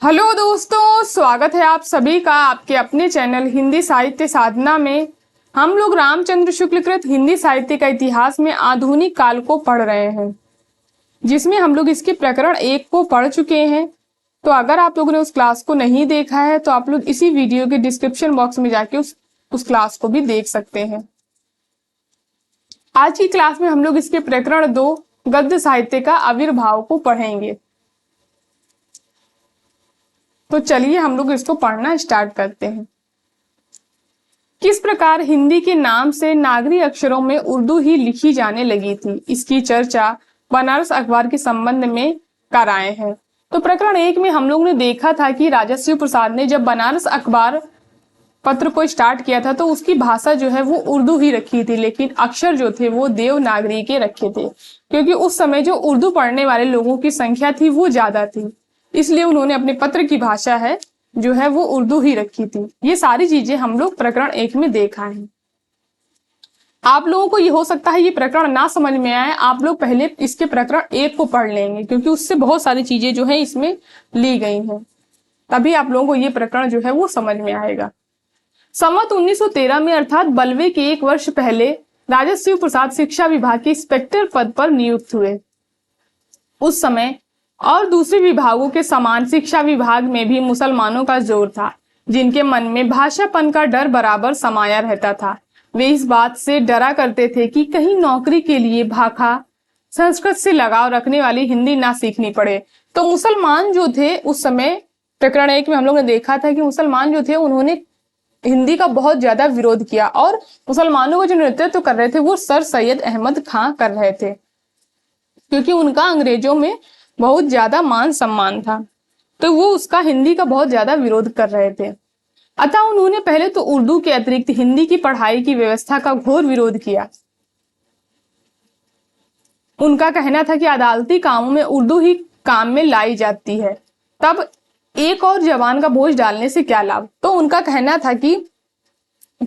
Hello दोस्तों, स्वागत है आप सभी का आपके अपने चैनल हिंदी साहित्य साधना में। हम लोग रामचंद्र शुक्ल कृत हिंदी साहित्य का इतिहास में आधुनिक काल को पढ़ रहे हैं, जिसमें हम लोग इसके प्रकरण 1 को पढ़ चुके हैं। तो अगर आप लोगों ने उस क्लास को नहीं देखा है तो आप लोग इसी वीडियो के डिस्क्रिप्शन बॉक्स में जाके उस क्लास को भी देख सकते हैं। आज की क्लास में हम लोग इसके प्रकरण 2 गद्य साहित्य का आविर्भाव को पढ़ेंगे। तो चलिए हम लोग इसको पढ़ना स्टार्ट करते हैं। किस प्रकार हिंदी के नाम से नागरी अक्षरों में उर्दू ही लिखी जाने लगी थी, इसकी चर्चा बनारस अखबार के संबंध में कराए हैं। तो प्रकरण 1 में हम लोग ने देखा था कि राजा शिव प्रसाद ने जब बनारस अखबार पत्र को स्टार्ट किया था तो उसकी भाषा जो है वो उर्दू ही रखी थी, लेकिन अक्षर जो थे वो देवनागरी के रखे थे, क्योंकि उस समय जो उर्दू पढ़ने वाले लोगों की संख्या थी वो ज्यादा थी, इसलिए उन्होंने अपने पत्र की भाषा है जो है वो उर्दू ही रखी थी। ये सारी चीजें हम लोग प्रकरण 1 में देखा है। आप लोगों को ये हो सकता है ये प्रकरण ना समझ में आए, आप लोग पहले इसके प्रकरण 1 को पढ़ लेंगे, क्योंकि उससे बहुत सारी चीजें जो है इसमें ली गई हैं, तभी आप लोगों को ये प्रकरण जो है वो समझ में आएगा। संवत 1913 में अर्थात बलवे के 1 वर्ष पहले राजा शिव प्रसाद शिक्षा विभाग के इंस्पेक्टर पद पर नियुक्त हुए। उस समय और दूसरे विभागों के समान शिक्षा विभाग में भी मुसलमानों का जोर था, जिनके मन में भाषापन का डर बराबर समाया रहता था। वे इस बात से डरा करते थे कि कहीं नौकरी के लिए भाखा संस्कृत से लगाव रखने वाली हिंदी ना सीखनी पड़े। तो मुसलमान जो थे उस समय, प्रकरण 1 में हम लोग ने देखा था कि मुसलमान जो थे उन्होंने हिंदी का बहुत ज्यादा विरोध किया, और मुसलमानों को जो नेतृत्व कर रहे थे वो सर सैयद अहमद खां कर रहे थे, क्योंकि उनका अंग्रेजों में बहुत ज्यादा मान सम्मान था, तो वो उसका हिंदी का बहुत ज्यादा विरोध कर रहे थे। अतः उन्होंने पहले तो उर्दू के अतिरिक्त हिंदी की पढ़ाई की व्यवस्था का घोर विरोध किया। उनका कहना था कि अदालती कामों में उर्दू ही काम में लाई जाती है, तब एक और जबान का बोझ डालने से क्या लाभ। तो उनका कहना था कि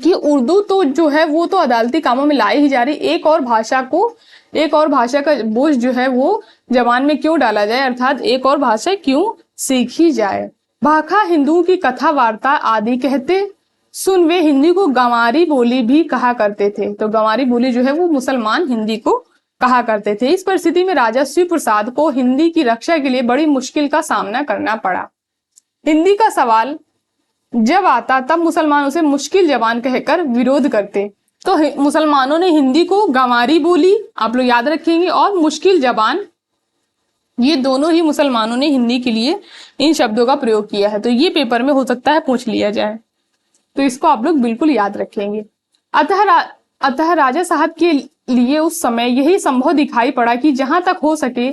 उर्दू तो जो है वो तो अदालती कामों में लाई ही जा रही, एक और भाषा का बोझ जो है वो जबान में क्यों डाला जाए, अर्थात एक और भाषा क्यों सीखी जाए। भाखा हिंदुओं की कथा वार्ता आदि कहते सुन वे हिंदी को गंवारी बोली भी कहा करते थे। तो गंवारी बोली जो है वो मुसलमान हिंदी को कहा करते थे। इस परिस्थिति में राजा शिव प्रसाद को हिंदी की रक्षा के लिए बड़ी मुश्किल का सामना करना पड़ा। हिंदी का सवाल जब आता तब मुसलमान उसे मुश्किल जबान कहकर विरोध करते। तो मुसलमानों ने हिंदी को गंवारी बोली, आप लोग याद रखेंगे, और मुश्किल जबान, ये दोनों ही मुसलमानों ने हिंदी के लिए इन शब्दों का प्रयोग किया है। तो ये पेपर में हो सकता है पूछ लिया जाए, तो इसको आप लोग बिल्कुल याद रखेंगे। अतः राजा साहब के लिए उस समय यही संभव दिखाई पड़ा कि जहां तक हो सके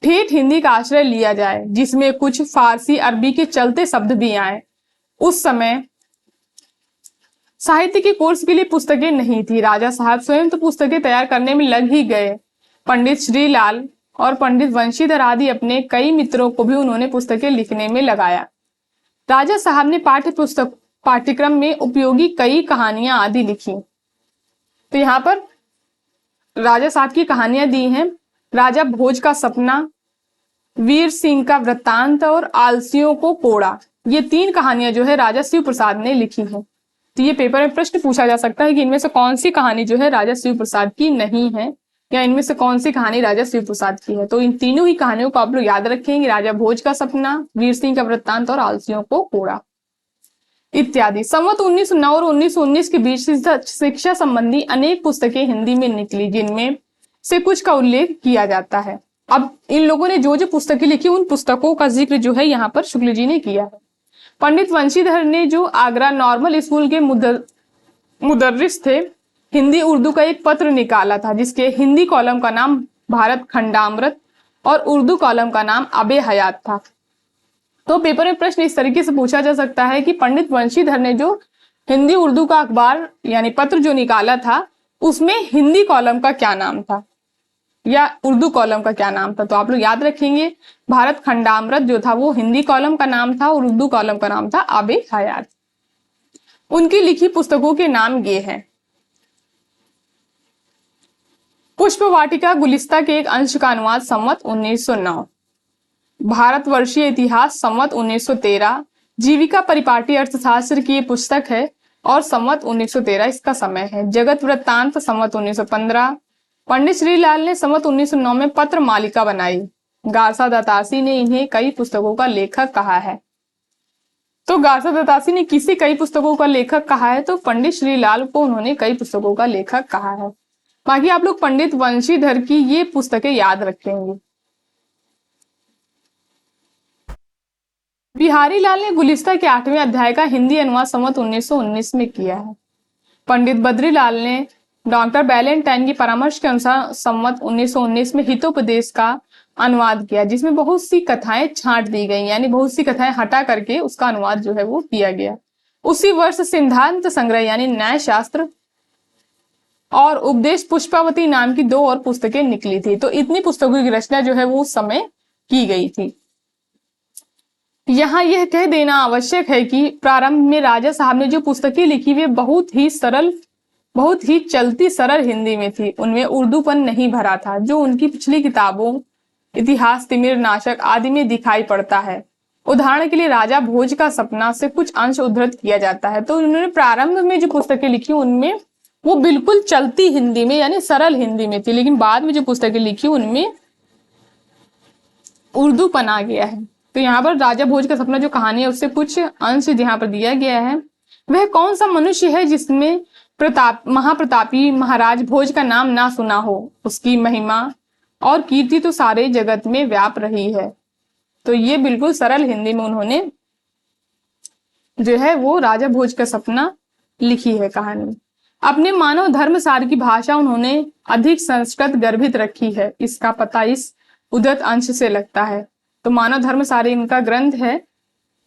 ठेठ हिंदी का आश्रय लिया जाए, जिसमें कुछ फारसी अरबी के चलते शब्द भी आए। उस समय साहित्य के कोर्स के लिए पुस्तकें नहीं थी। राजा साहब स्वयं तो पुस्तकें तैयार करने में लग ही गए। पंडित श्रीलाल और पंडित वंशीधर आदि अपने कई मित्रों को भी उन्होंने पुस्तकें लिखने में लगाया। राजा साहब ने पाठ्यक्रम में उपयोगी कई कहानियां आदि लिखी। तो यहाँ पर राजा साहब की कहानियां दी हैं, राजा भोज का सपना, वीर सिंह का वृत्तांत और आलसियों को कोड़ा। ये 3 कहानियां जो है राजा शिव प्रसाद ने लिखी हैं। तो ये पेपर में प्रश्न पूछा जा सकता है कि इनमें से कौन सी कहानी जो है राजा शिव प्रसाद की नहीं है, या इनमें से कौन सी कहानी राजा शिव प्रसाद की है। तो इन तीनों ही कहानियों को आप लोग याद रखेंगे, राजा भोज का सपना, वीर सिंह का वृत्तांत और आलसियों को कोड़ा इत्यादि। संवत 1909 और 1919 के बीच शिक्षा संबंधी अनेक पुस्तकें हिंदी में निकली, जिनमें से कुछ का उल्लेख किया जाता है। अब इन लोगों ने जो जो पुस्तकें लिखी उन पुस्तकों का जिक्र जो है यहाँ पर शुक्ल जी ने किया है। पंडित वंशीधर ने जो आगरा नॉर्मल स्कूल के मुदर्रिस थे, हिंदी उर्दू का एक पत्र निकाला था, जिसके हिंदी कॉलम का नाम भारत खंडामृत और उर्दू कॉलम का नाम आबे हयात था। तो पेपर में प्रश्न इस तरीके से पूछा जा सकता है कि पंडित वंशीधर ने जो हिंदी उर्दू का अखबार यानी पत्र जो निकाला था, उसमें हिंदी कॉलम का क्या नाम था या उर्दू कॉलम का क्या नाम था। तो आप लोग याद रखेंगे, भारत खंडामृत जो था वो हिंदी कॉलम का नाम था और उर्दू कॉलम का नाम था आबे हयात। उनकी लिखी पुस्तकों के नाम ये हैं: पुष्प वाटिका गुलिस्ता के एक अंश का अनुवाद संवत 1909, भारतवर्षीय इतिहास संवत 1913, जीविका परिपाटी अर्थशास्त्र की ये पुस्तक है और संवत 1913 इसका समय है। जगत वृत्तांत संवत 1915। पंडित श्रीलाल ने संवत 1909 में पत्र मालिका बनाई। गारसा दत्तासी ने इन्हें कई पुस्तकों का लेखक कहा है। तो गारसा दत्तासी ने किसे कई पुस्तकों का लेखक कहा है? तो पंडित श्रीलाल को उन्होंने कई पुस्तकों का लेखक कहा है। बाकी आप लोग पंडित वंशीधर की ये पुस्तकें याद रखेंगे। बिहारी लाल ने गुलिस्ता के 8वें अध्याय का हिंदी अनुवाद संवत 1919 में किया है। पंडित बद्रीलाल ने डॉक्टर बैलेंटाइन की परामर्श के अनुसार संवत 1919 में हितोपदेश का अनुवाद किया, जिसमें बहुत सी कथाएं छांट दी गई, यानी बहुत सी कथाएं हटा करके उसका अनुवाद जो है वो किया गया। उसी वर्ष सिद्धांत संग्रह यानी न्याय शास्त्र और उपदेश पुष्पावती नाम की 2 और पुस्तकें निकली थी। तो इतनी पुस्तकों की रचना जो है वो उस समय की गई थी। यहाँ यह कह देना आवश्यक है कि प्रारंभ में राजा साहब ने जो पुस्तकें लिखी वे बहुत ही सरल, बहुत ही चलती सरल हिंदी में थी। उनमें उर्दूपन नहीं भरा था, जो उनकी पिछली किताबों इतिहास, तिमिर नाशक आदि में दिखाई पड़ता है। उदाहरण के लिए राजा भोज का सपना से कुछ अंश उद्धृत किया जाता है। तो उन्होंने प्रारंभ में जो पुस्तकें लिखी उनमें वो बिल्कुल चलती हिंदी में यानी सरल हिंदी में थी, लेकिन बाद में जो पुस्तकें लिखी उनमें उर्दूपन आ गया है। तो यहाँ पर राजा भोज का सपना जो कहानी है उससे कुछ अंश यहाँ पर दिया गया है। वह कौन सा मनुष्य है जिसमें महाप्रतापी महाराज भोज का नाम ना सुना हो? उसकी महिमा और कीर्ति तो सारे जगत में व्याप रही है। तो ये बिल्कुल सरल हिंदी में उन्होंने जो है वो राजा भोज का सपना लिखी है कहानी। अपने मानव धर्म सार की भाषा उन्होंने अधिक संस्कृत गर्भित रखी है। इसका पता इस उद्धृत अंश से लगता है। तो मानव धर्म सार इनका ग्रंथ है,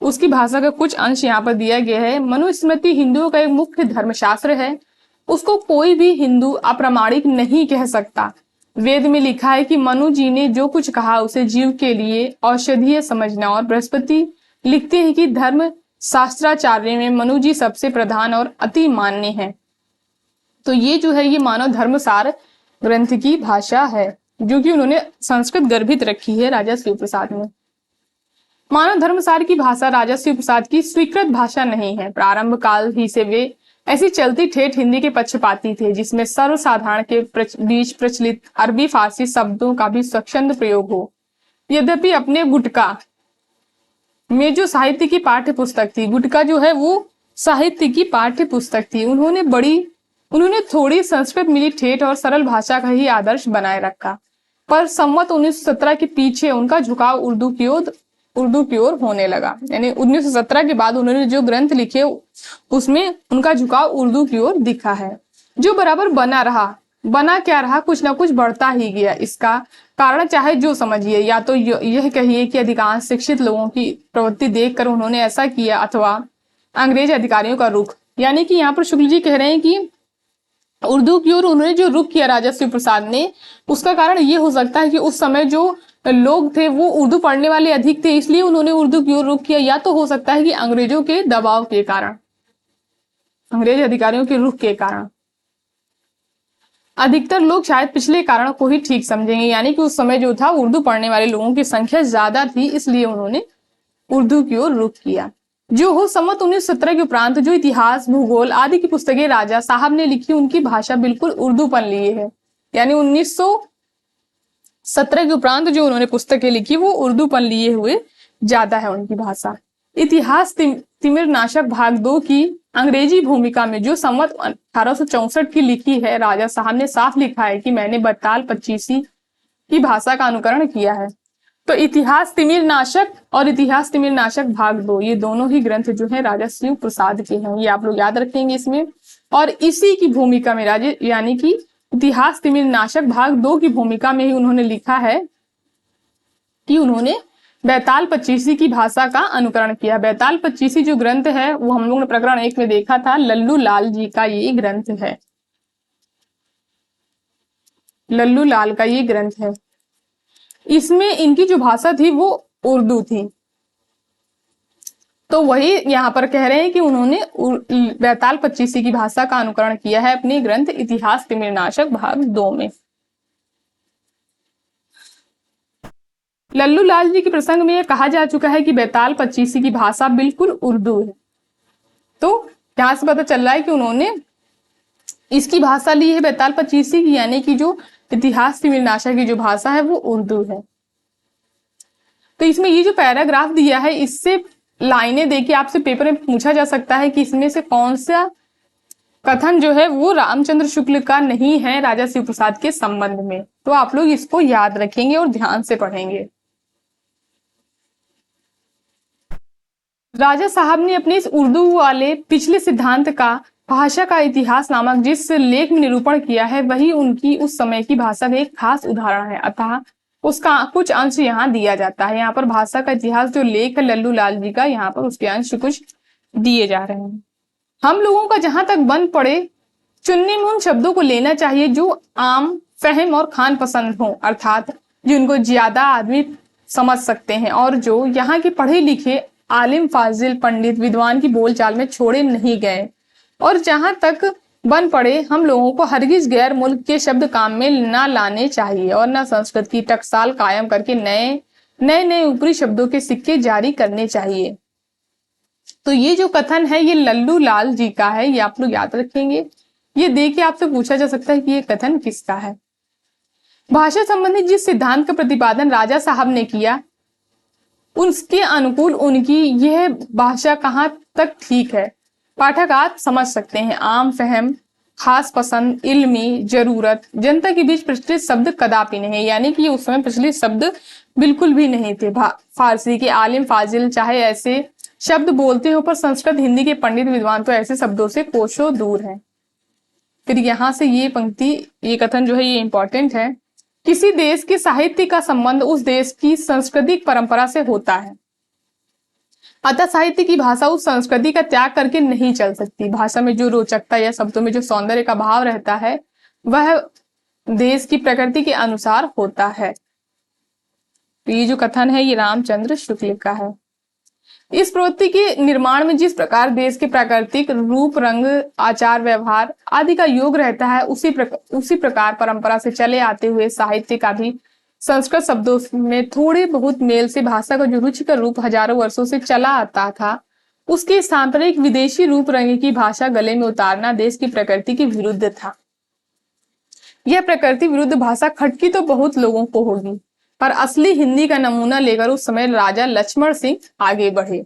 उसकी भाषा का कुछ अंश यहाँ पर दिया गया है। मनुस्मृति हिंदुओं का एक मुख्य धर्मशास्त्र है। उसको कोई भी हिंदू अप्रामाणिक नहीं कह सकता। वेद में लिखा है कि मनु जी ने जो कुछ कहा उसे जीव के लिए औषधीय समझना, और बृहस्पति लिखते हैं कि धर्म शास्त्राचार्य में मनु जी सबसे प्रधान और अति मान्य है। तो ये जो है ये मानव धर्मसार ग्रंथ की भाषा है, जो कि उन्होंने संस्कृत गर्भित रखी है राजा शिव प्रसाद ने। मानव धर्मसार की भाषा राजा शिव प्रसाद की स्वीकृत भाषा नहीं है। प्रारंभ काल ही से वे ऐसी चलती ठेठ हिंदी के पक्षपाती थे, जिसमें सर्वसाधारण के बीच प्रचलित अरबी फारसी शब्दों का भी स्वच्छंद प्रयोग हो। यद्यपि अपने गुटका में जो साहित्य की पाठ्य पुस्तक थी, गुटका जो है वो साहित्य की पाठ्य पुस्तक थी, उन्होंने थोड़ी संस्कृत मिली ठेठ और सरल भाषा का ही आदर्श बनाए रखा। पर संवत 1917 के पीछे उनका झुकाव उर्दू की ओर होने लगा। यानी 1917 के बाद उन्होंने जो ग्रंथ लिखे उसमें उनका झुकाव उर्दू की ओर दिखा है, जो बराबर बना क्या रहा, कुछ ना कुछ बढ़ता ही गया। इसका कारण चाहे जो समझिए, या तो यह कहिए कि अधिकांश शिक्षित लोगों की प्रवृत्ति देखकर उन्होंने ऐसा किया, अथवा अंग्रेज अधिकारियों का रुख। यानी कि यहाँ पर शुक्ल जी कह रहे हैं कि उर्दू की ओर उन्होंने जो रुख किया राजा शिव प्रसाद ने, उसका कारण ये हो सकता है कि उस समय जो लोग थे वो उर्दू पढ़ने वाले अधिक थे, इसलिए उन्होंने उर्दू की ओर रुख किया। या तो हो सकता है कि अंग्रेजों के दबाव के कारण, अंग्रेज अधिकारियों के रुख के कारण। अधिकतर लोग शायद पिछले कारण को ही ठीक समझेंगे, यानी कि उस समय जो था उर्दू पढ़ने वाले लोगों की संख्या ज्यादा थी, इसलिए उन्होंने उर्दू की ओर रुख किया। जो हो संवत 1917 के उपरांत जो इतिहास, भूगोल आदि की पुस्तकें राजा साहब ने लिखी, उनकी भाषा बिल्कुल उर्दूपन लिए है। यानी 1917 के उपरांत जो उन्होंने पुस्तकें लिखी वो उर्दूपन लिए हुए ज्यादा है उनकी भाषा। इतिहास तिमिर नाशक भाग 2 की अंग्रेजी भूमिका में जो संवत 1864 की लिखी है, राजा साहब ने साफ लिखा है कि मैंने बत्ताल पच्चीसी की भाषा का अनुकरण किया है। तो इतिहास तिमिर नाशक और इतिहास तिमिर नाशक भाग 2 ये दोनों ही ग्रंथ जो है राजा शिव प्रसाद के हैं, ये आप लोग याद रखेंगे इसमें। और इसी की भूमिका में राजा यानी कि इतिहास तिमिर नाशक भाग 2 की भूमिका में ही उन्होंने लिखा है कि उन्होंने बैताल पच्चीसी की भाषा का अनुकरण किया। बैताल पच्चीसी जो ग्रंथ है वो हम लोग ने प्रकरण 1 में देखा था, लल्लू लाल जी का ये ग्रंथ है, लल्लू लाल का ये ग्रंथ है। इसमें इनकी जो भाषा थी वो उर्दू थी। तो वही यहाँ पर कह रहे हैं कि उन्होंने बैताल पच्चीसी की भाषा का अनुकरण किया है अपने ग्रंथ इतिहास तिमिर नाशक भाग 2 में। लल्लू लाल जी के प्रसंग में यह कहा जा चुका है कि बैताल पच्चीसी की भाषा बिल्कुल उर्दू है। तो यहां से पता चल रहा है कि उन्होंने इसकी भाषा ली है बैताल पच्चीसी की, यानी कि जो इतिहास तिमिरनाशा की जो भाषा है वो उर्दू है। तो इसमें ये जो पैराग्राफ दिया है, इससे लाइनें देखिए आपसे पेपर में पूछा जा सकता है कि इसमें से कौन सा कथन जो है वो रामचंद्र शुक्ल का नहीं है राजा शिव प्रसाद के संबंध में। तो आप लोग इसको याद रखेंगे और ध्यान से पढ़ेंगे। राजा साहब ने अपने इस उर्दू वाले पिछले सिद्धांत का भाषा का इतिहास नामक जिस लेख में निरूपण किया है, वही उनकी उस समय की भाषा का एक खास उदाहरण है। अतः उसका कुछ अंश यहाँ दिया जाता है। यहाँ पर भाषा का इतिहास जो लेख है लल्लू लाल जी का, यहाँ पर उसके अंश कुछ दिए जा रहे हैं। हम लोगों का जहां तक बन पड़े चुनने में उन शब्दों को लेना चाहिए जो आम, फहम और खान पसंद हो, अर्थात जिनको ज्यादा आदमी समझ सकते हैं और जो यहाँ के पढ़े लिखे आलिम, फाजिल, पंडित, विद्वान की बोलचाल में छोड़े नहीं गए। और जहां तक बन पड़े हम लोगों को हरगिज गैर मुल्क के शब्द काम में ना लाने चाहिए और न संस्कृत की टकसाल कायम करके नए नए ऊपरी शब्दों के सिक्के जारी करने चाहिए। तो ये जो कथन है ये लल्लू लाल जी का है, ये आप लोग याद रखेंगे। ये देखिए आपसे पूछा जा सकता है कि ये कथन किसका है। भाषा संबंधी जिस सिद्धांत का प्रतिपादन राजा साहब ने किया उसके अनुकूल उनकी यह भाषा कहाँ तक ठीक है, पाठक आप समझ सकते हैं। आम, फहम, खास पसंद, इल्मी, जरूरत, जनता के बीच प्रचलित शब्द कदापि नहीं, यानी कि उस समय प्रचलित शब्द बिल्कुल भी नहीं थे। फारसी के आलिम, फाजिल चाहे ऐसे शब्द बोलते हो, पर संस्कृत, हिंदी के पंडित, विद्वान तो ऐसे शब्दों से कोसों दूर हैं। फिर यहां से ये पंक्ति, ये कथन जो है ये इंपॉर्टेंट है। किसी देश के साहित्य का संबंध उस देश की सांस्कृतिक परंपरा से होता है, अतः साहित्य की भाषा उस संस्कृति का त्याग करके नहीं चल सकती। भाषा में जो रोचकता या शब्दों में जो सौंदर्य का भाव रहता है वह देश की प्रकृति के अनुसार होता है। तो ये जो कथन है ये रामचंद्र शुक्ल का है। इस प्रवृत्ति के निर्माण में जिस प्रकार देश के प्राकृतिक रूप, रंग, आचार, व्यवहार आदि का योग रहता है, उसी प्रकार परंपरा से चले आते हुए साहित्य का भी संस्कृत शब्दों में थोड़े बहुत मेल से भाषा का जो रुचिकर रूप हजारों वर्षों से चला आता था, उसके स्थान पर एक विदेशी रूप, रंग की भाषा गले में उतारना देश की प्रकृति के विरुद्ध था। यह प्रकृति विरुद्ध भाषा खटकी तो बहुत लोगों को होगी, पर असली हिंदी का नमूना लेकर उस समय राजा लक्ष्मण सिंह आगे बढ़े।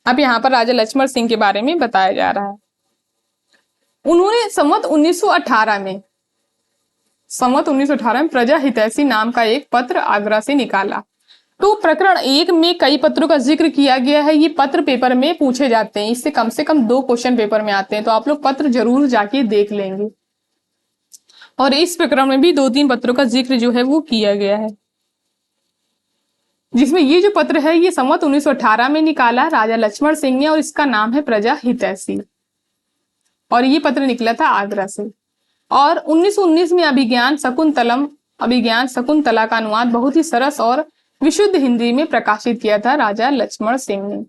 अब यहाँ पर राजा लक्ष्मण सिंह के बारे में बताया जा रहा है। उन्होंने संवत 1918 में प्रजा हितैषी नाम का एक पत्र आगरा से निकाला। तो प्रकरण 1 में कई पत्रों का जिक्र किया गया है। ये पत्र पेपर में पूछे जाते हैं, इससे कम से कम 2 क्वेश्चन पेपर में आते हैं, तो आप लोग पत्र जरूर जाके देख लेंगे। और इस प्रकरण में भी 2-3 पत्रों का जिक्र जो है वो किया गया है, जिसमें ये जो पत्र है ये संवत 1918 में निकाला राजा लक्ष्मण सिंह ने और इसका नाम है प्रजा हितैषी, और ये पत्र निकला था आगरा से। और 1919 में अभिज्ञान शकुंतला का अनुवाद बहुत ही सरस और विशुद्ध हिंदी में प्रकाशित किया था राजा लक्ष्मण सिंह ने।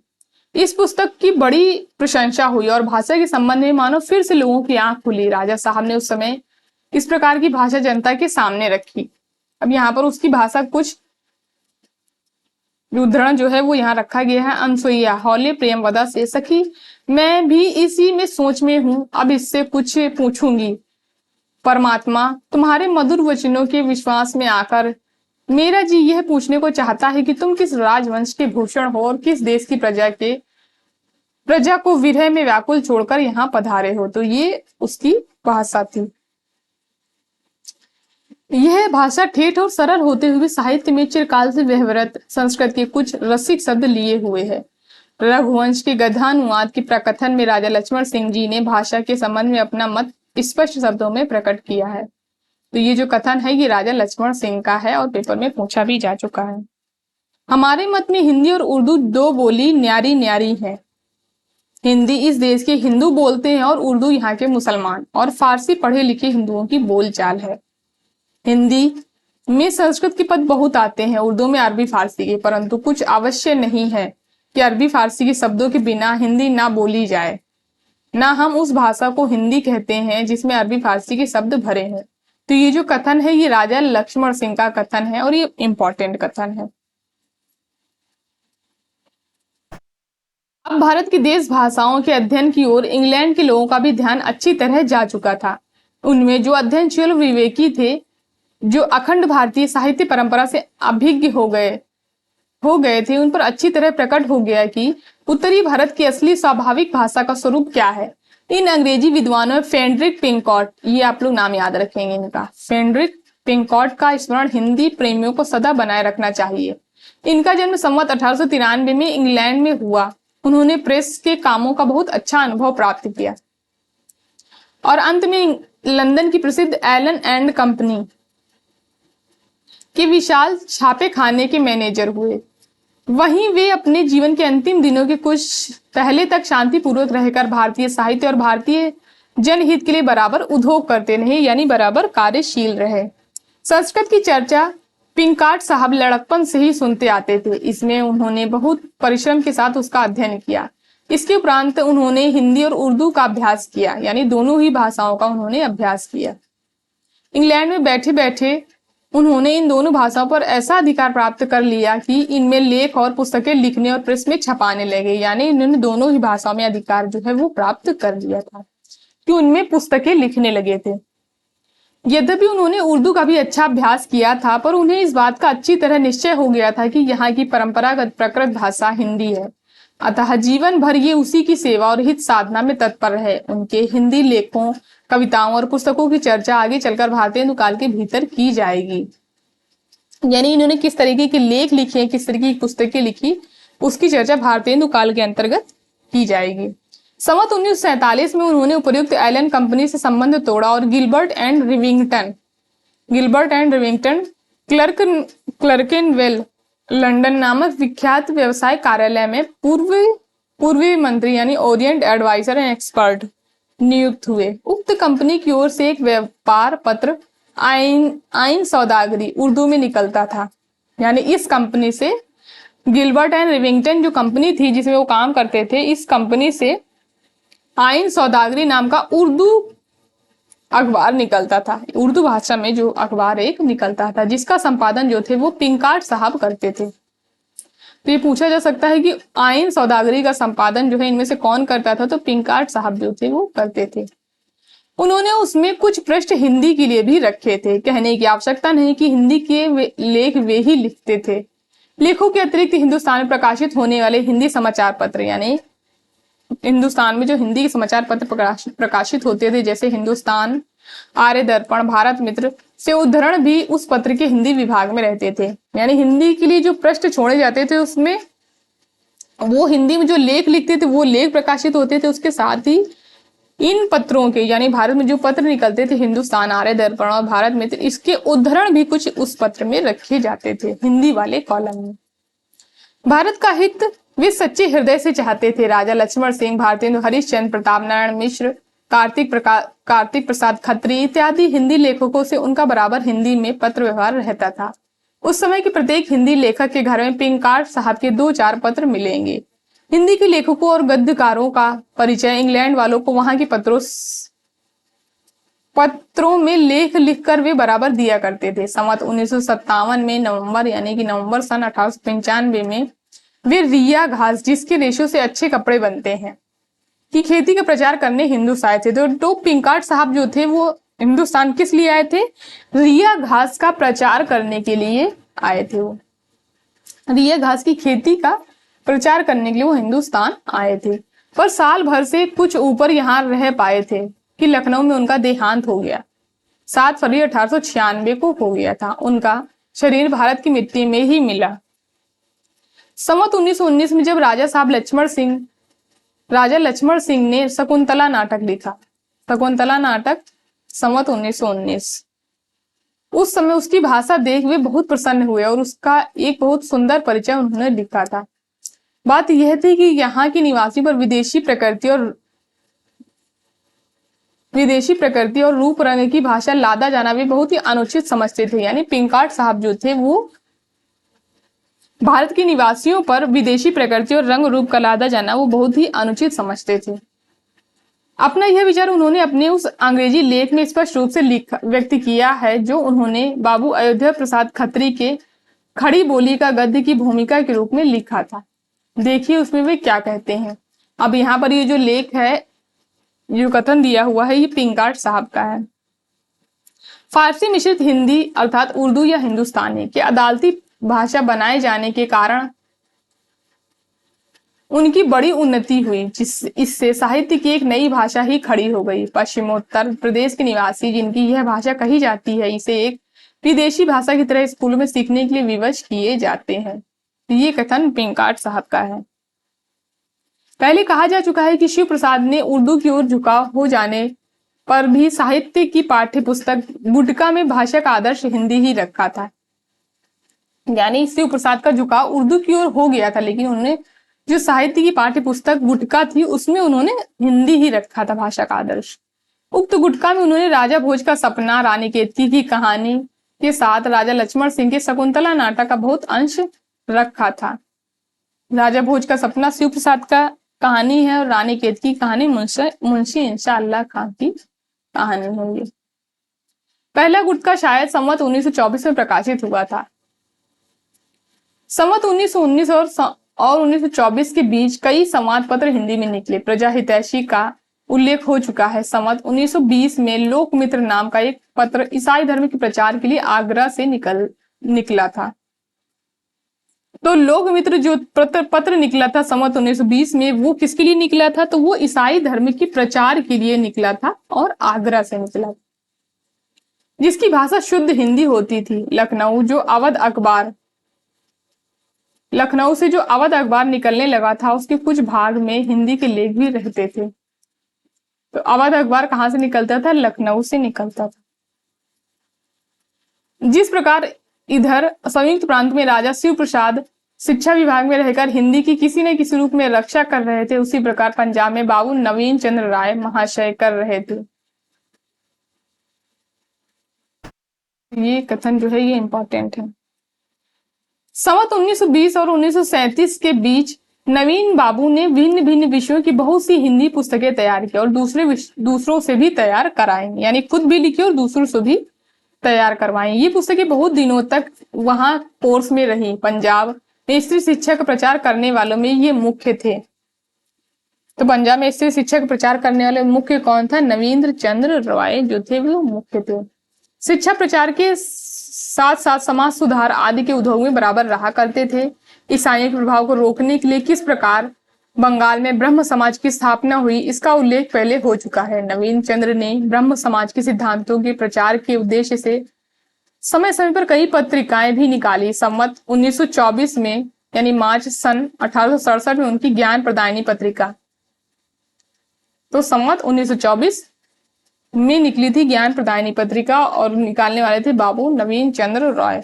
इस पुस्तक की बड़ी प्रशंसा हुई और भाषा के संबंध में मानो फिर से लोगों की आंख खुली। राजा साहब ने उस समय इस प्रकार की भाषा जनता के सामने रखी। अब यहाँ पर उसकी भाषा कुछ उदाहरण जो है वो यहाँ रखा गया है। अनसुईया हौले प्रेम वदा से सखी, मैं भी इसी में सोच में हूँ, अब इससे कुछ पूछूंगी। परमात्मा तुम्हारे मधुर वचनों के विश्वास में आकर मेरा जी यह पूछने को चाहता है कि तुम किस राजवंश के भूषण हो और किस देश की प्रजा को विरह में व्याकुल छोड़कर यहाँ पधारे हो। तो ये उसकी भाषा थी। यह भाषा ठेठ और सरल होते हुए साहित्य में चिरकाल से व्यवहृत संस्कृत के कुछ रसिक शब्द लिए हुए है। रघुवंश के गद्यानुवाद के प्रकथन में राजा लक्ष्मण सिंह जी ने भाषा के संबंध में अपना मत स्पष्ट शब्दों में प्रकट किया है। तो ये जो कथन है ये राजा लक्ष्मण सिंह का है और पेपर में पूछा भी जा चुका है। हमारे मत में हिंदी और उर्दू 2 बोली न्यारी न्यारी है। हिंदी इस देश के हिंदू बोलते हैं और उर्दू यहाँ के मुसलमान और फारसी पढ़े लिखे हिंदुओं की बोलचाल है। हिंदी में संस्कृत के पद बहुत आते हैं, उर्दू में अरबी फारसी के, परंतु कुछ अवश्य नहीं है कि अरबी फारसी के शब्दों के बिना हिंदी ना बोली जाए। ना हम उस भाषा को हिंदी कहते हैं जिसमें अरबी फारसी के शब्द भरे हैं। तो ये जो कथन है ये राजा लक्ष्मण सिंह का कथन है और ये इंपॉर्टेंट कथन है। अब भारत की देश भाषाओं के अध्ययन की ओर इंग्लैंड के लोगों का भी ध्यान अच्छी तरह जा चुका था। उनमें जो अध्ययनशील विवेकी थे, जो अखंड भारतीय साहित्य परंपरा से अभिज्ञ हो गए थे, उन पर अच्छी तरह प्रकट हो गया कि उत्तरी भारत की असली स्वाभाविक भाषा का स्वरूप क्या है। इन अंग्रेजी विद्वानों में फ्रेडरिक पिंकॉट, ये आप लोग नाम याद रखेंगे इनका, फ्रेडरिक पिंकॉट का स्मरण हिंदी प्रेमियों को सदा बनाए रखना चाहिए। इनका जन्म संवत 1893 में इंग्लैंड में हुआ। उन्होंने प्रेस के कामों का बहुत अच्छा अनुभव प्राप्त किया और अंत में लंदन की प्रसिद्ध एलन एंड कंपनी के विशाल छापे खाने के मैनेजर हुए। वहीं वे अपने जीवन के अंतिम दिनों के कुछ पहले तक शांतिपूर्वक रहकर भारतीय साहित्य और भारतीय जनहित के लिए बराबर उद्योग करते रहे, यानी बराबर कार्यशील रहे। संस्कृत की चर्चा पिंकार्ट साहब लड़कपन से ही सुनते आते थे। इसमें उन्होंने बहुत परिश्रम के साथ उसका अध्ययन किया। इसके उपरांत उन्होंने हिंदी और उर्दू का अभ्यास किया, यानी दोनों ही भाषाओं का उन्होंने अभ्यास किया। इंग्लैंड में बैठे बैठे उन्होंने इन दोनों भाषाओं पर ऐसा अधिकार प्राप्त कर लिया कि इनमें लेख और पुस्तकें लिखने और प्रेस में छपाने लगे, यानी इन्होंने दोनों ही भाषाओं में अधिकार जो है वो प्राप्त कर लिया था कि उनमें पुस्तकें लिखने लगे थे। यद्यपि उन्होंने उर्दू का भी अच्छा अभ्यास किया था, पर उन्हें इस बात का अच्छी तरह निश्चय हो गया था कि यहाँ की परंपरागत प्रकृत भाषा हिंदी है। अतः जीवन भर ये उसी की सेवा और हित साधना में तत्पर है। उनके हिंदी लेखों, कविताओं और पुस्तकों की चर्चा आगे चलकर भारतीय काल के भीतर की जाएगी। यानी इन्होंने किस तरीके के लेख लिखे, किस तरीके की पुस्तकें लिखी, उसकी चर्चा भारतीय काल के अंतर्गत की जाएगी। संवत 1947 में उन्होंने उपर्युक्त एलन कंपनी से संबंध तोड़ा और गिलबर्ट एंड रिविंगटन क्लर्केनवेल लंदन नामक विख्यात व्यवसाय कार्यालय में पूर्वी मंत्री यानी ओरिएंट एडवाइजर एंड एक्सपर्ट नियुक्त हुए। उक्त कंपनी की ओर से एक व्यापार पत्र आइन सौदागरी उर्दू में निकलता था। यानी इस कंपनी से, गिलबर्ट एंड रिविंगटन जो कंपनी थी जिसमें वो काम करते थे, इस कंपनी से आइन सौदागरी नाम का उर्दू अखबार निकलता था। उर्दू भाषा में जो अखबार एक निकलता था, जिसका संपादन जो थे वो पिंकार्ट साहब करते थे। तो ये पूछा जा सकता है कि आइन सौदागरी का संपादन जो है इनमें से कौन करता था, तो पिंकार्ट साहब जो थे वो करते थे। उन्होंने उसमें कुछ पृष्ठ हिंदी के लिए भी रखे थे। कहने की आवश्यकता नहीं कि हिंदी के लेख वे ही लिखते थे। लेखों के अतिरिक्त हिंदुस्तान में प्रकाशित होने वाले हिंदी समाचार पत्र, यानी हिंदुस्तान में जो हिंदी के समाचार पत्र प्रकाशित होते थे, जैसे हिंदुस्तान, आर्य दर्पण, भारत मित्र, से उद्धरण भी उस पत्र के हिंदी विभाग में रहते थे। यानी हिंदी के लिए जो पृष्ठ छोड़े जाते थे उसमें वो हिंदी में जो लेख लिखते थे वो लेख प्रकाशित होते थे। उसके साथ ही इन पत्रों के, यानी भारत में जो पत्र निकलते थे, हिंदुस्तान, आर्य दर्पण और भारत मित्र, इसके उद्धरण भी कुछ उस पत्र में रखे जाते थे, हिंदी वाले कॉलम में। भारत का हित वे सच्चे हृदय से चाहते थे। राजा लक्ष्मण सिंह, भारतेंदु हरिश्चंद्र, प्रताप नारायण मिश्र, कार्तिक प्रसाद खत्री इत्यादि हिंदी लेखकों से उनका बराबर हिंदी में पत्र व्यवहार रहता था। उस समय के प्रत्येक हिंदी लेखक के घर में पिंकार्ट साहब के 2-4 पत्र मिलेंगे। हिंदी के लेखकों और गद्यकारों का परिचय इंग्लैंड वालों को वहां के पत्रों में लेख लिखकर वे बराबर दिया करते थे। संवत 1957 में नवंबर, यानी कि नवंबर सन 1895 में वे रिया घास, जिसके रेशों से अच्छे कपड़े बनते हैं, की खेती का प्रचार करने हिंदुस्तान आए थे। तो पिंकार्ट साहब जो थे वो हिंदुस्तान किस लिए आए थे? रिया घास का प्रचार करने के लिए आए थे। वो रिया घास की खेती का प्रचार करने के लिए वो हिंदुस्तान आए थे, पर साल भर से कुछ ऊपर यहाँ रह पाए थे कि लखनऊ में उनका देहांत हो गया। 7 फरवरी 1896 को हो गया था। उनका शरीर भारत की मिट्टी में ही मिला। संवत 1919 में जब राजा लक्ष्मण सिंह ने शकुंतला नाटक लिखा, शकुंतला नाटक संवत 1919, उस समय उसकी भाषा देख वे बहुत प्रसन्न हुए और उसका एक बहुत सुंदर परिचय उन्होंने लिखा था। बात यह थी कि यहाँ की निवासी पर विदेशी प्रकृति और रूप रंग की भाषा लादा जाना भी बहुत ही अनुचित समझते थे। यानी पिंकार्ट साहब जो थे वो भारत के निवासियों पर विदेशी प्रकृति और रंग रूप का लादा जाना वो बहुत ही अनुचित समझते थे। अपना यह विचार उन्होंने अपने उस अंग्रेजी लेख में स्पष्ट रूप से व्यक्त किया है जो उन्होंने बाबू अयोध्या प्रसाद खत्री के खड़ी बोली का गद्य की भूमिका के रूप में लिखा था। देखिए उसमें वे क्या कहते हैं। अब यहाँ पर ये जो लेख है, जो कथन दिया हुआ है, ये पिंकार्ट साहब का है। फारसी मिश्रित हिंदी अर्थात उर्दू या हिंदुस्तानी के अदालती भाषा बनाए जाने के कारण उनकी बड़ी उन्नति हुई, इससे साहित्य की एक नई भाषा ही खड़ी हो गई। पश्चिमोत्तर प्रदेश के निवासी जिनकी यह भाषा कही जाती है, इसे एक विदेशी भाषा की तरह स्कूल में सीखने के लिए विवश किए जाते हैं। ये कथन पिंकार्ट साहब का है। पहले कहा जा चुका है कि शिव प्रसाद ने उर्दू की ओर झुकाव हो जाने पर भी साहित्य की पाठ्य पुस्तक गुटका में भाषा का आदर्श हिंदी ही रखा था। यानी शिव प्रसाद का झुकाव उर्दू की ओर हो गया था, लेकिन उन्होंने जो साहित्य की पाठ्य पुस्तक गुटका थी उसमें उन्होंने हिंदी ही रखा था भाषा का आदर्श। उक्त गुटका में उन्होंने राजा भोज का सपना, रानी केतकी की कहानी के साथ राजा लक्ष्मण सिंह के शकुंतला नाटक का बहुत अंश रखा था। राजा भोज का सपना शिव प्रसाद का कहानी है और रानी केतकी की कहानी मुंशी इंशाअल्लाह खां की कहानी है। ये पहला गुटका शायद संवत 1924 में प्रकाशित हुआ था। संवत 1919 और 1924 के बीच कई संवाद पत्र हिंदी में निकले। प्रजा हितैषी का उल्लेख हो चुका है। संवत 1920 में लोकमित्र नाम का एक पत्र ईसाई धर्म के प्रचार के लिए आगरा से निकला था। तो लोकमित्र जो पत्र निकला था संवत 1920 में, वो किसके लिए निकला था? तो वो ईसाई धर्म के प्रचार के लिए निकला था और आगरा से निकला, जिसकी भाषा शुद्ध हिंदी होती थी। लखनऊ से जो अवध अखबार निकलने लगा था, उसके कुछ भाग में हिंदी के लेख भी रहते थे। तो अवध अखबार कहां से निकलता था? लखनऊ से निकलता था। जिस प्रकार इधर संयुक्त प्रांत में राजा शिव प्रसाद शिक्षा विभाग में रहकर हिंदी की किसी न किसी रूप में रक्षा कर रहे थे, उसी प्रकार पंजाब में बाबू नवीन चंद्र राय महाशय कर रहे थे। ये कथन जो है ये इंपॉर्टेंट है। संवत 1920 और 1937 के बीच नवीन बाबू ने भिन्न भिन्न विषयों की बहुत सी हिंदी पुस्तकें तैयार की और दूसरों से भी तैयार कराई, यानी खुद भी लिखी और दूसरों से भी तैयार करवाई। ये पुस्तकें बहुत दिनों तक वहां कोर्स में रही। पंजाब में स्त्री शिक्षा का प्रचार करने वालों में ये मुख्य थे। तो पंजाब में स्त्री शिक्षा का प्रचार करने वाले मुख्य कौन था? नवीन चंद्र राय जो थे वो मुख्य थे। शिक्षा प्रचार के साथ साथ समाज सुधार आदि के उद्योग में बराबर रहा करते थे। ईसाइयों के प्रभाव को रोकने के लिए किस प्रकार बंगाल में ब्रह्म समाज की स्थापना हुई, इसका उल्लेख पहले हो चुका है। नवीन चंद्र ने ब्रह्म समाज के सिद्धांतों के प्रचार के उद्देश्य से समय समय पर कई पत्रिकाएं भी निकाली। संवत 1924 में यानी मार्च सन 1867 में उनकी ज्ञान प्रदायिनी पत्रिका, तो संवत 1924 में निकली थी ज्ञान प्रदायिनी पत्रिका और निकालने वाले थे बाबू नवीन चंद्र रॉय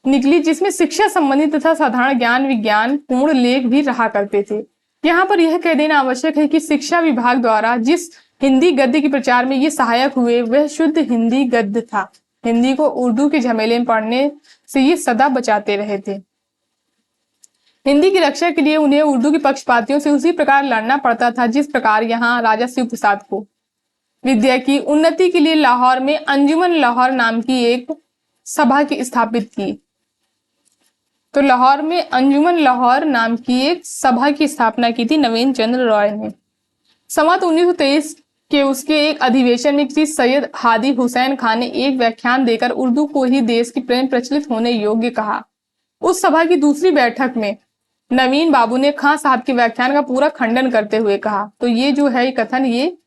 निकली, जिसमें शिक्षा संबंधी तथा साधारण ज्ञान विज्ञान पूर्ण लेख भी रहा करते थे। यहाँ पर यह कह देना आवश्यक है कि शिक्षा विभाग द्वारा जिस हिंदी गद्य के प्रचार में ये सहायक हुए वह शुद्ध हिंदी गद्य था। हिंदी को उर्दू के झमेले में पढ़ने से ये सदा बचाते रहे थे। हिंदी की रक्षा के लिए उन्हें उर्दू के पक्षपातियों से उसी प्रकार लड़ना पड़ता था जिस प्रकार यहाँ राजा शिव प्रसाद को विद्या की उन्नति के लिए लाहौर में अंजुमन लाहौर नाम की एक सभा की स्थापित की। तो लाहौर में अंजुमन लाहौर नाम की एक सभा की स्थापना की थी नवीन चंद्र रॉय ने। संवत 1923 के उसके एक अधिवेशन में किसी सैयद हादी हुसैन खान ने एक व्याख्यान देकर उर्दू को ही देश की प्रेम प्रचलित होने योग्य कहा। उस सभा की दूसरी बैठक में नवीन बाबू ने खां साहब के व्याख्यान का पूरा खंडन करते हुए कहा। तो ये जो है कथन ये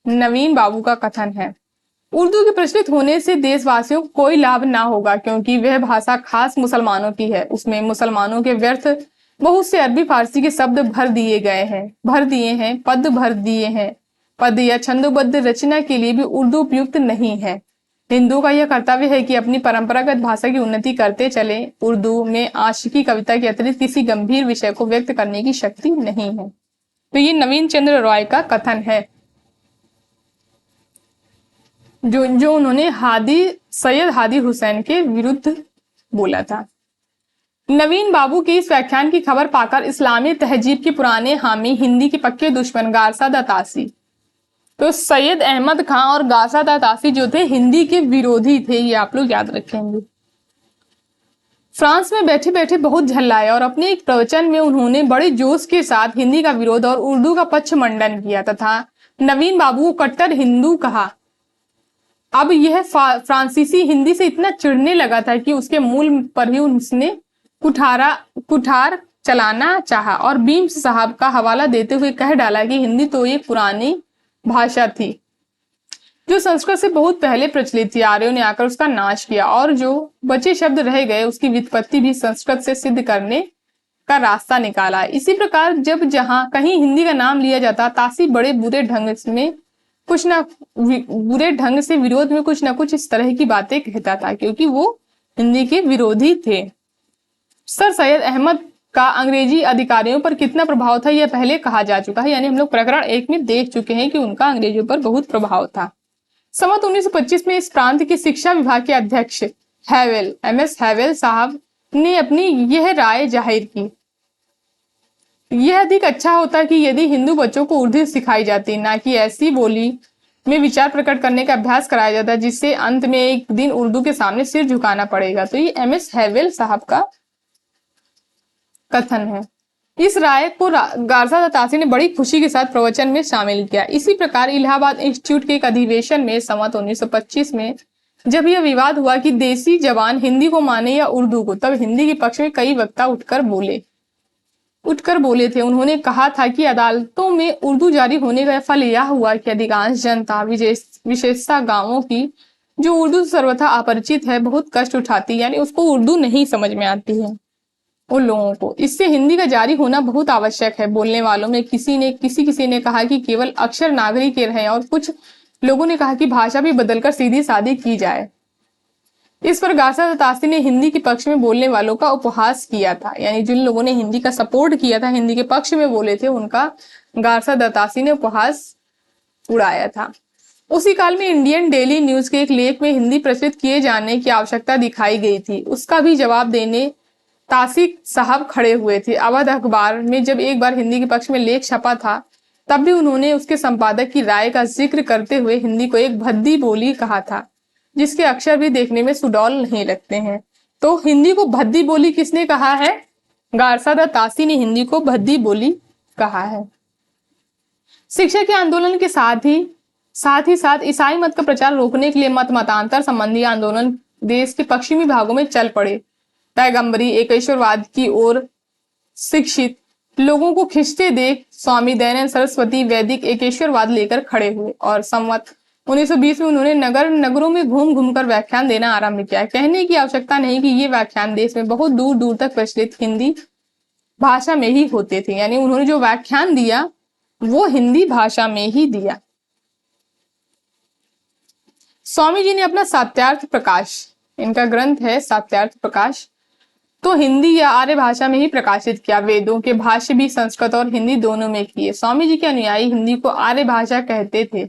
नवीन बाबू का कथन है। उर्दू के प्रचलित होने से देशवासियों को कोई लाभ ना होगा क्योंकि वह भाषा खास मुसलमानों की है। उसमें मुसलमानों के व्यर्थ बहुत से अरबी फारसी के शब्द भर दिए पद भर दिए हैं। पद या छंदोबद्ध रचना के लिए भी उर्दू उपयुक्त नहीं है। हिंदू का यह कर्तव्य है कि अपनी परंपरागत भाषा की उन्नति करते चले। उर्दू में आशिकी कविता के अतिरिक्त किसी गंभीर विषय को व्यक्त करने की शक्ति नहीं है। तो ये नवीन चंद्र रॉय का कथन है जो उन्होंने सैयद हादी हुसैन के विरुद्ध बोला था। नवीन बाबू के इस व्याख्यान की खबर पाकर इस्लामी तहजीब के पुराने हामी, हिंदी के पक्के दुश्मन गारसादा तासी, तो सैयद अहमद खां और गारसादा तासी जो थे हिंदी के विरोधी थे, ये आप लोग याद रखेंगे। फ्रांस में बैठे बैठे बहुत झल्लाए और अपने एक प्रवचन में उन्होंने बड़े जोश के साथ हिंदी का विरोध और उर्दू का पक्ष मंडन किया तथा नवीन बाबू को कट्टर हिंदू कहा। अब यह फ्रांसीसी हिंदी से इतना चिढ़ने लगा था कि उसके मूल पर ही उसने कुठार चलाना चाहा और बीम्स साहब का हवाला देते हुए कह डाला कि हिंदी तो एक पुरानी भाषा थी जो संस्कृत से बहुत पहले प्रचलित थी। आर्यों ने आकर उसका नाश किया और जो बचे शब्द रह गए उसकी व्युत्पत्ति भी संस्कृत से सिद्ध करने का रास्ता निकाला। इसी प्रकार जब जहां कहीं हिंदी का नाम लिया जाता, तासी बड़े बुरे ढंग से विरोध में कुछ ना कुछ इस तरह की बातें कहता था, क्योंकि वो हिंदी के विरोधी थे। सर सैयद अहमद का अंग्रेजी अधिकारियों पर कितना प्रभाव था यह पहले कहा जा चुका है, यानी हम लोग प्रकरण 1 में देख चुके हैं कि उनका अंग्रेजों पर बहुत प्रभाव था। संवत 1925 में इस प्रांत के शिक्षा विभाग के अध्यक्ष हैवेल MS हैवेल साहब ने अपनी यह राय जाहिर की, यह अधिक अच्छा होता कि यदि हिंदू बच्चों को उर्दू सिखाई जाती, ना कि ऐसी बोली में विचार प्रकट करने का अभ्यास कराया जाता जिससे अंत में एक दिन उर्दू के सामने सिर झुकाना पड़ेगा। तो ये MS हैवेल साहब का कथन है। इस राय को गारसादा तासी ने बड़ी खुशी के साथ प्रवचन में शामिल किया। इसी प्रकार इलाहाबाद इंस्टीट्यूट के एक अधिवेशन में संवत 1925 में जब यह विवाद हुआ कि देसी जवान हिंदी को माने या उर्दू को, तब हिंदी के पक्ष में कई वक्ता उठकर बोले थे। उन्होंने कहा था कि अदालतों में उर्दू जारी होने का फल यह हुआ कि अधिकांश जनता, विशेषता गांवों की, जो उर्दू सर्वथा अपरिचित है, बहुत कष्ट उठाती, यानी उसको उर्दू नहीं समझ में आती है उन लोगों को। इससे हिंदी का जारी होना बहुत आवश्यक है। बोलने वालों में किसी ने कहा कि केवल अक्षर नागरी के रहे और कुछ लोगों ने कहा कि भाषा भी बदलकर सीधी सादी की जाए। इस पर गारसादा तासी ने हिंदी के पक्ष में बोलने वालों का उपहास किया था, यानी जिन लोगों ने हिंदी का सपोर्ट किया था, हिंदी के पक्ष में बोले थे, उनका गारसादा तासी ने उपहास उड़ाया था। उसी काल में इंडियन डेली न्यूज के एक लेख में हिंदी प्रचलित किए जाने की आवश्यकता दिखाई गई थी। उसका भी जवाब देने तासी साहब खड़े हुए थे। अवध अखबार में जब एक बार हिंदी के पक्ष में लेख छपा था, तब भी उन्होंने उसके संपादक की राय का जिक्र करते हुए हिंदी को एक भद्दी बोली कहा था, जिसके अक्षर भी देखने में सुडौल नहीं लगते हैं। तो हिंदी को भद्दी बोली किसने कहा है? गारसादा तासी ने हिंदी को भद्दी बोली कहा है। शिक्षा के आंदोलन के साथ ही साथ ईसाई मत का प्रचार रोकने के लिए मतांतर संबंधी आंदोलन देश के पश्चिमी भागों में चल पड़े। पैगंबरी एकेश्वरवाद की ओर शिक्षित लोगों को खिंचते देख स्वामी दयानंद सरस्वती वैदिक एकेश्वरवाद लेकर खड़े हुए और संवत 1920 में उन्होंने नगरों में घूम घूम कर व्याख्यान देना आरंभ किया। कहने की आवश्यकता नहीं कि ये व्याख्यान देश में बहुत दूर दूर तक प्रचलित हिंदी भाषा में ही होते थे, यानी उन्होंने जो व्याख्यान दिया वो हिंदी भाषा में ही दिया। स्वामी जी ने अपना सात्यार्थ प्रकाश, इनका ग्रंथ है सात्यार्थ प्रकाश, तो हिंदी या आर्य भाषा में ही प्रकाशित किया। वेदों के भाष्य भी संस्कृत और हिंदी दोनों में किए। स्वामी जी के अनुयायी हिंदी को आर्य भाषा कहते थे।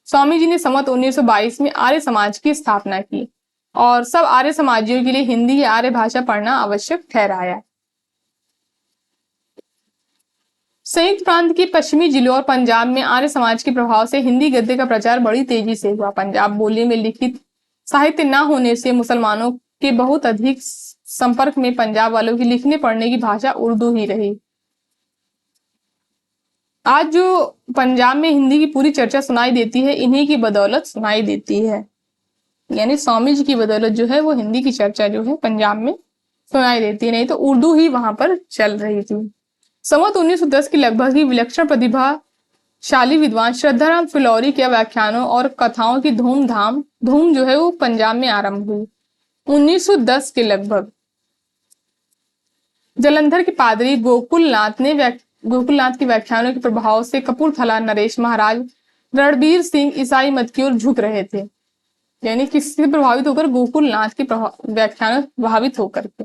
स्वामी जी ने संवत 1922 में आर्य समाज की स्थापना की और सब आर्य समाजियों के लिए हिंदी या आर्य भाषा पढ़ना आवश्यक ठहराया। संयुक्त प्रांत के पश्चिमी जिलों और पंजाब में आर्य समाज के प्रभाव से हिंदी गद्य का प्रचार बड़ी तेजी से हुआ। पंजाब बोली में लिखित साहित्य न होने से मुसलमानों के बहुत अधिक संपर्क में पंजाब वालों की लिखने पढ़ने की भाषा उर्दू ही रही। आज जो पंजाब में हिंदी की पूरी चर्चा सुनाई देती है, इन्हीं की बदौलत सुनाई देती है, यानी स्वामी जी की बदौलत जो है वो हिंदी की चर्चा जो है पंजाब में सुनाई देती है, नहीं तो उर्दू ही वहां पर चल रही थी। संवत 1910 की लगभग ही विलक्षण प्रतिभाशाली विद्वान श्रद्धाराम फिलौरी के व्याख्यानों और कथाओं की धूम जो है वो पंजाब में आरंभ हुई। 1910 के लगभग जलंधर के पादरी गोकुलनाथ के व्याख्यानों के प्रभाव से कपूरथला नरेश महाराज रणबीर सिंह ईसाई मत की ओर झुक रहे थे, यानी किससे प्रभावित होकर? गोकुलनाथ के व्याख्यान प्रभावित होकर के।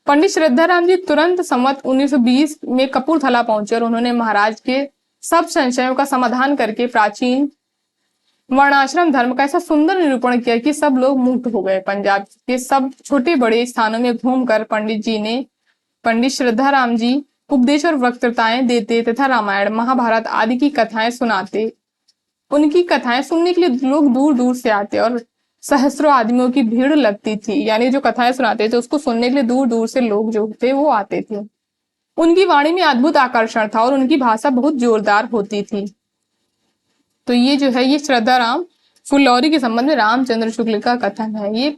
पंडित श्रद्धाराम जी तुरंत संवत 1920 में कपूरथला पहुंचे और उन्होंने महाराज के सब संशयों का समाधान करके प्राचीन वर्णाश्रम धर्म का ऐसा सुंदर निरूपण किया कि सब लोग मुग्ध हो गए। पंजाब के सब छोटे बड़े स्थानों में घूमकर पंडित श्रद्धाराम जी उपदेश और वक्तृताएं देते तथा रामायण महाभारत आदि की कथाएं सुनाते। उनकी कथाएं सुनने के लिए लोग दूर दूर से आते और सहस्रों आदमियों की भीड़ लगती थी। यानी जो कथाएं सुनाते थे उसको सुनने के लिए दूर दूर से लोग जो थे वो आते थे। उनकी वाणी में अद्भुत आकर्षण था और उनकी भाषा बहुत जोरदार होती थी। तो ये जो है ये श्रद्धाराम फुलौरी के संबंध में रामचंद्र शुक्ल का कथन है। ये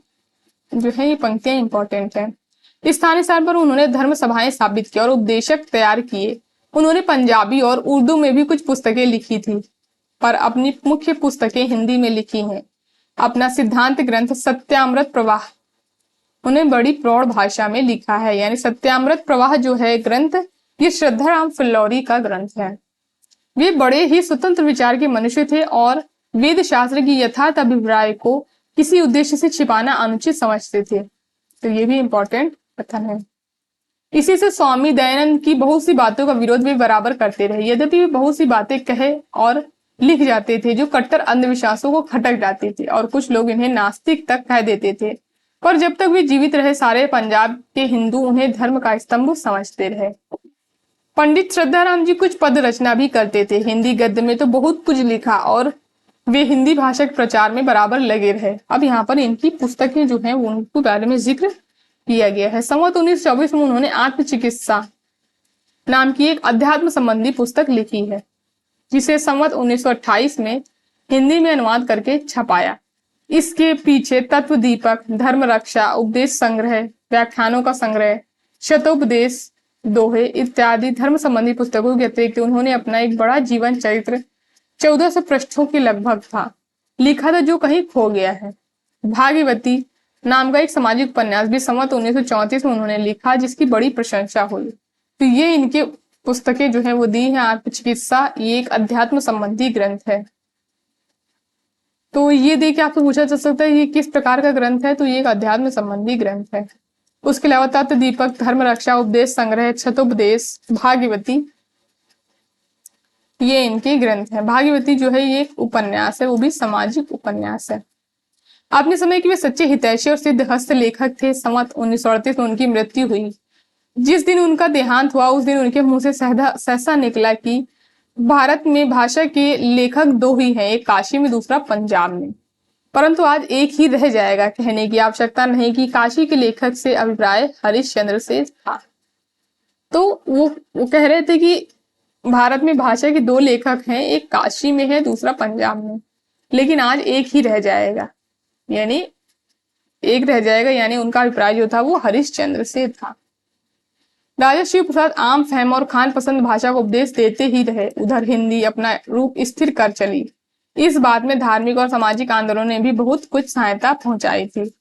जो है ये पंक्तियां इंपॉर्टेंट है। स्थानीय स्तर पर उन्होंने धर्म सभाएं स्थापित की और उपदेशक तैयार किए। उन्होंने पंजाबी और उर्दू में भी कुछ पुस्तकें लिखी थी, पर अपनी मुख्य पुस्तकें हिंदी में लिखी हैं। अपना सिद्धांत ग्रंथ सत्यामृत प्रवाह उन्हें बड़ी प्रौढ़ भाषा में लिखा है। यानी सत्यामृत प्रवाह जो है ग्रंथ, ये श्रद्धाराम फुलौरी का ग्रंथ है। वे बड़े ही स्वतंत्र विचार के मनुष्य थे और वेद शास्त्र की यथार्थ अभिप्राय को किसी उद्देश्य से छिपाना अनुचित समझते थे। तो ये भी इंपॉर्टेंट कथन है। इसी से स्वामी दयानंद की बहुत सी बातों का विरोध भी बराबर करते रहे। यद्यपि वे बहुत सी बातें कहे और लिख जाते थे जो कट्टर अंधविश्वासों को खटक जाते थे और कुछ लोग इन्हें नास्तिक तक कह देते थे, पर जब तक वे जीवित रहे सारे पंजाब के हिंदू उन्हें धर्म का स्तंभ समझते रहे। पंडित श्रद्धाराम जी कुछ पद रचना भी करते थे। हिंदी गद्य में तो बहुत कुछ लिखा और वे हिंदी भाषा के प्रचार में बराबर लगे रहे। अब यहाँ पर इनकी पुस्तकें जो हैं उनके बारे में जिक्र किया गया है। संवत 1924 में उन्होंने आत्मचिकित्सा नाम की एक अध्यात्म संबंधी पुस्तक लिखी है, जिसे संवत 1928 में हिंदी में अनुवाद करके छपाया। इसके पीछे तत्व दीपक, धर्म रक्षा, उपदेश संग्रह, व्याख्यानों का संग्रह, शतोपदेश दोहे इत्यादि धर्म संबंधी पुस्तकों के अतिरिक्त उन्होंने अपना एक बड़ा जीवन चरित्र 1400 पृष्ठों के लगभग था लिखा था, जो कहीं खो गया है। भागीरथी नाम का एक सामाजिक उपन्यास भी संवत 1934 में उन्होंने लिखा, जिसकी बड़ी प्रशंसा हुई। तो ये इनके पुस्तकें जो है वो दी है। आत्मचिकित्सा ये एक अध्यात्म संबंधी ग्रंथ है। तो ये देख के आपको पूछा जा सकता है ये किस प्रकार का ग्रंथ है, तो ये एक अध्यात्म संबंधी ग्रंथ है। उसके अलावा तत्व दीपक, धर्म रक्षा, उपदेश संग्रह, छतोपदेश, भागीरथी ये इनके ग्रंथ है। भागीरथी जो है ये एक उपन्यास है, वो भी सामाजिक उपन्यास है। अपने समय के वे सच्चे हितैषी और सिद्ध हस्त लेखक थे। संवत 1938 में उनकी मृत्यु हुई। जिस दिन उनका देहांत हुआ उस दिन उनके मुंह से सहसा निकला कि भारत में भाषा के लेखक दो ही हैं, एक काशी में दूसरा पंजाब में, परंतु आज एक ही रह जाएगा। कहने की आवश्यकता नहीं कि काशी के लेखक से अभिप्राय हरिश्चंद्र से था। तो वो कह रहे थे कि भारत में भाषा के दो लेखक हैं, एक काशी में है दूसरा पंजाब में, लेकिन आज एक ही रह जाएगा। यानी एक रह जाएगा, यानी उनका अभिप्राय जो था वो हरिश्चंद्र से था। राजा शिव प्रसाद आम फहम और खान पसंद भाषा को उपदेश देते ही रहे। उधर हिंदी अपना रूप स्थिर कर चली। इस बात में धार्मिक और सामाजिक आंदोलनों ने भी बहुत कुछ सहायता पहुंचाई थी।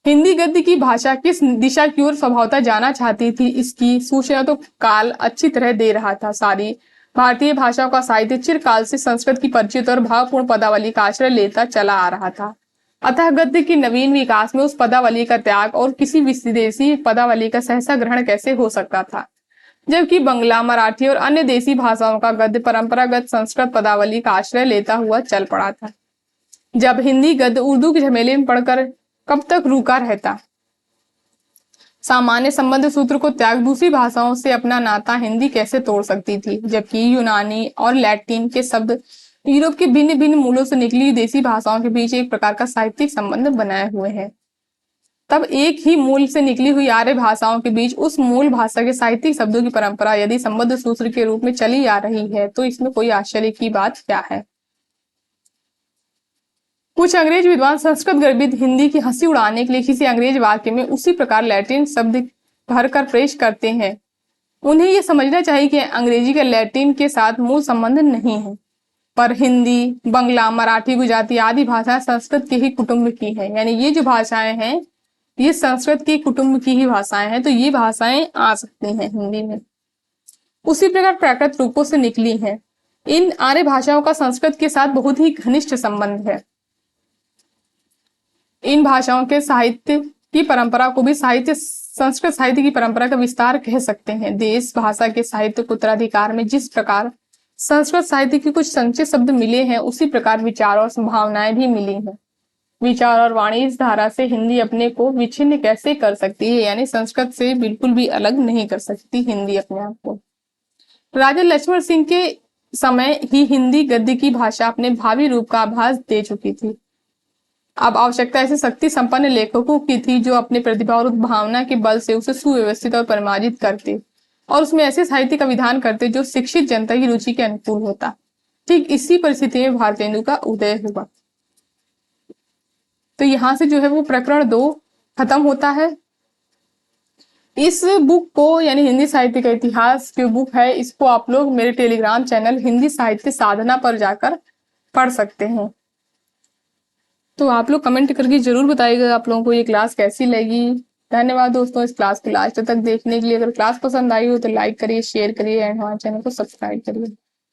हिंदी गद्य की भाषा किस दिशा की ओर स्वभावतः जाना चाहती थी, इसकी सूचना तो काल अच्छी तरह दे रहा था। सारी भारतीय भाषाओं का साहित्य चिरकाल से संस्कृत की परिचित और भावपूर्ण पदावली का आश्रय लेता चला आ रहा था। अतः गद्य की नवीन विकास में उस पदावली का त्याग और किसी विदेशी पदावली का सहसा ग्रहण कैसे हो सकता था, जबकि बंगला, मराठी और अन्य देसी भाषाओं का गद्य परंपरागत संस्कृत पदावली का आश्रय लेता हुआ चल पड़ा था। जब हिंदी गद्य उर्दू के झमेले में पड़कर कब तक रुका रहता। सामान्य संबंध सूत्र को त्याग दूसरी भाषाओं से अपना नाता हिंदी कैसे तोड़ सकती थी, जबकि यूनानी और लैटिन के शब्द यूरोप के भिन्न भिन्न मूलों से निकली देसी भाषाओं के बीच एक प्रकार का साहित्यिक संबंध बनाए हुए हैं। तब एक ही मूल से निकली हुई आर्य भाषाओं के बीच उस मूल भाषा के साहित्यिक शब्दों की परंपरा यदि संबंध सूत्र के रूप में चली आ रही है, तो इसमें कोई आश्चर्य की बात क्या है। कुछ अंग्रेज विद्वान संस्कृत गर्भित हिंदी की हंसी उड़ाने के लिए किसी अंग्रेज वाक्य में उसी प्रकार लैटिन शब्द भरकर पेश करते हैं। उन्हें यह समझना चाहिए कि अंग्रेजी का लैटिन के साथ मूल संबंध नहीं है, पर हिंदी, बंगला, मराठी, गुजराती आदि भाषाएं संस्कृत के ही कुटुंब की है। यानी ये जो भाषाएं हैं ये संस्कृत के कुटुंब की ही भाषाएं हैं, तो ये भाषाएं आ सकती हैं हिंदी में। उसी प्रकार प्राकृत रूपों से निकली हैं। इन आर्य भाषाओं का संस्कृत के साथ बहुत ही घनिष्ठ संबंध है। इन भाषाओं के साहित्य की परंपरा को भी संस्कृत साहित्य की परंपरा का विस्तार कह सकते हैं। देश भाषा के साहित्य के उत्तराधिकार में जिस प्रकार संस्कृत साहित्य के कुछ संचित शब्द मिले हैं, उसी प्रकार विचार और संभावनाएं भी मिली हैं। विचार और वाणी इस धारा से हिंदी अपने को विच्छिन्न कैसे कर सकती है, यानी संस्कृत से बिल्कुल भी अलग नहीं कर सकती हिंदी अपने आप को। राजा लक्ष्मण सिंह के समय ही हिंदी गद्य की भाषा अपने भावी रूप का आभास दे चुकी थी। अब आवश्यकता ऐसे शक्ति संपन्न लेखकों की थी जो अपने प्रतिभा और उद्भावना के बल से उसे सुव्यवस्थित और परिमार्जित करते और उसमें ऐसे साहित्य का विधान करते जो शिक्षित जनता की रुचि के अनुकूल होता। ठीक इसी परिस्थिति में भारतेंदु का उदय हुआ। तो यहां से जो है वो प्रकरण 2 खत्म होता है। इस बुक को, यानी हिंदी साहित्य का इतिहास जो बुक है, इसको आप लोग मेरे टेलीग्राम चैनल हिंदी साहित्य साधना पर जाकर पढ़ सकते हैं। तो आप लोग कमेंट करके जरूर बताइएगा आप लोगों को ये क्लास कैसी लगी। धन्यवाद दोस्तों इस क्लास को लास्ट तक देखने के लिए। अगर क्लास पसंद आई हो तो लाइक करिए, शेयर करिए एंड हमारे चैनल को सब्सक्राइब करिए।